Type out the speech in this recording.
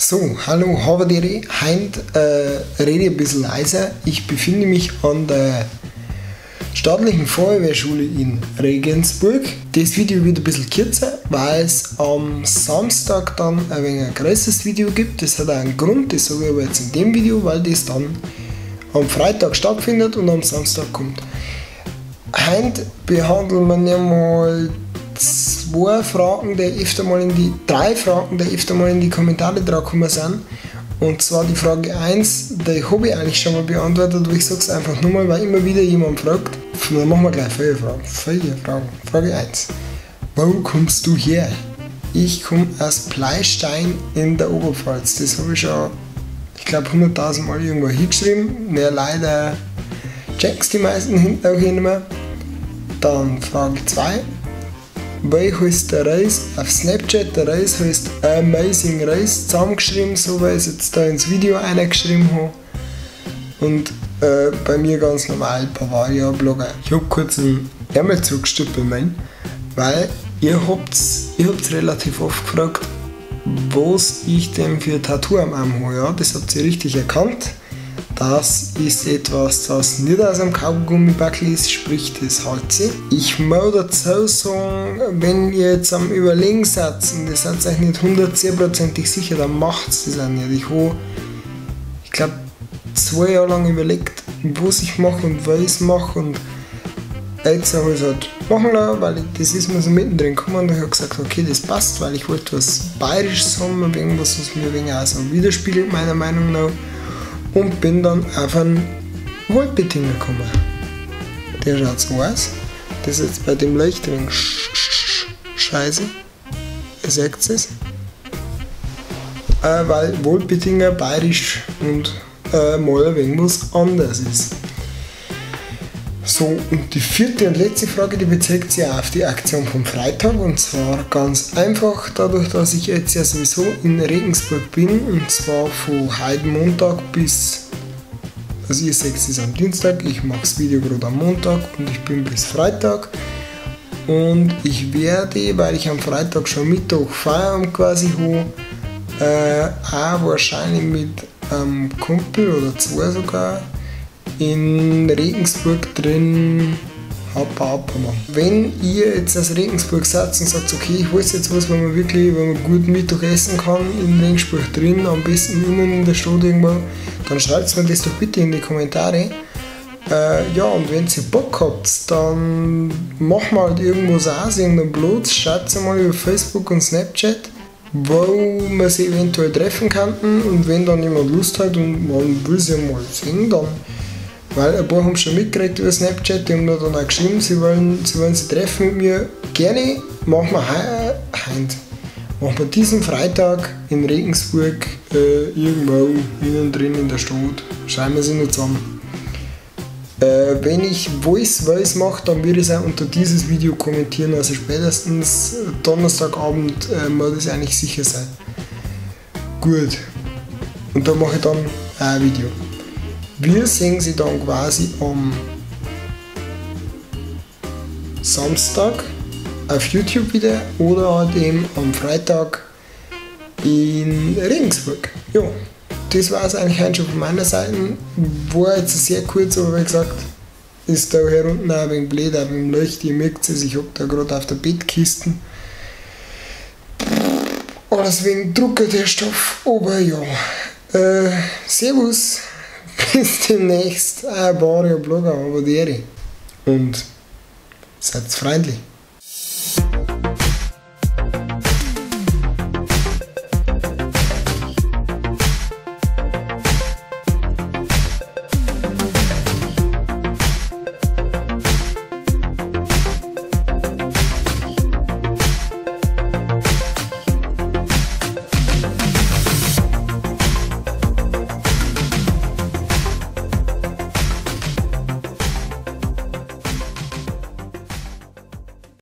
So, hallo, Havadere. Heute rede ich ein bisschen leiser. Ich befinde mich an der staatlichen Feuerwehrschule in Regensburg. Das Video wird ein bisschen kürzer, weil es am Samstag dann ein wenig ein größeres Video gibt. Das hat auch einen Grund, das sage ich aber jetzt in dem Video, weil das dann am Freitag stattfindet und am Samstag kommt. Heute behandeln wir mal drei Fragen, die öfter mal in die Kommentare dran gekommen sind. Und zwar die Frage 1, die habe ich eigentlich schon mal beantwortet, aber ich sage es einfach nur mal, weil immer wieder jemand fragt. Dann machen wir gleich 4 Fragen. Frage 1. Wo kommst du her? Ich komme aus Pleystein in der Oberpfalz. Das habe ich schon, ich glaube, 100.000 Mal irgendwo hingeschrieben. Ja, leider check's die meisten hinten auch nicht mehr. Dann Frage 2. Wie heißt der Reis auf Snapchat? Der Reis heißt Amazing Reis, zusammengeschrieben, so wie ich es jetzt da ins Video eingeschrieben habe. Und bei mir ganz normal Bavaria Blogger. Ich habe kurz einen Ärmel zugestülpt bei meinen, weil ihr habt's relativ oft gefragt, was ich denn für ein Tattoo am Arm habe. Ja, das habt ihr richtig erkannt. Das ist etwas, das nicht aus einem Kaugummibackel ist, sprich das Halse. Ich muss dazu sagen, wenn ihr jetzt am Überlegen seid und ihr seid euch nicht 110% sicher, dann macht es das auch nicht. Ich glaube, 2 Jahre lang überlegt, was ich mache und was ich mache, und jetzt habe ich es halt machen lassen, weil das ist mir so mittendrin gekommen und ich habe gesagt, okay, das passt, weil ich wollte was Bayerisches haben, irgendwas, was mir ein wenig auch so widerspiegelt, meiner Meinung nach. Und bin dann auf einen Wohlbetinger gekommen. Der schaut so aus. Das ist jetzt bei dem Licht ein wenig scheiße. Ihr seht es. Weil Wohlbetinger bayerisch und mal ein wenig was anderes ist. So, und die 4. und letzte Frage, die bezieht sich auf die Aktion vom Freitag, und zwar ganz einfach, dadurch, dass ich jetzt ja sowieso in Regensburg bin, und zwar von heute Montag bis, also ihr seht es am Dienstag, ich mache das Video gerade am Montag und ich bin bis Freitag, und ich werde, weil ich am Freitag schon Mittag Feierabend quasi habe, auch wahrscheinlich mit einem Kumpel oder 2 sogar, in Regensburg drin Hapa machen. Wenn ihr jetzt aus Regensburg seid und sagt, okay, ich weiß jetzt was, wo man gut Mittag essen kann in Regensburg drin, am besten innen in der Stadt irgendwo, dann schreibt mir das doch bitte in die Kommentare. Ja, und wenn ihr Bock habt, dann machen wir halt irgendwas aus, irgendeinen Platz, schaut mal über Facebook und Snapchat, wo man sich eventuell treffen kann, und wenn dann jemand Lust hat und man will sie mal sehen, dann, weil ein paar haben schon mitgekriegt über Snapchat, die haben mir dann auch geschrieben, sie wollen sich treffen mit mir. Gerne machen wir diesen Freitag in Regensburg irgendwo innen drin in der Stadt. Schreiben wir sie noch zusammen. Wenn ich Voice mache, dann würde ich es auch unter dieses Video kommentieren, also spätestens Donnerstagabend muss das eigentlich sicher sein. Gut. Und da mache ich dann auch ein Video. Wir sehen sie dann quasi am Samstag auf YouTube wieder oder halt eben am Freitag in Regensburg. Ja, das war es eigentlich schon von meiner Seite. War jetzt sehr kurz, aber wie gesagt, ist da hier unten auch ein wenig blöd, auch mit dem Licht. Ihr merkt es, ich hocke da gerade auf der Bettkiste. Alles wegen Drucker der Stoff, aber ja. Servus. Bis demnächst, Bavaria Blogger, Havadere. Und seid freundlich.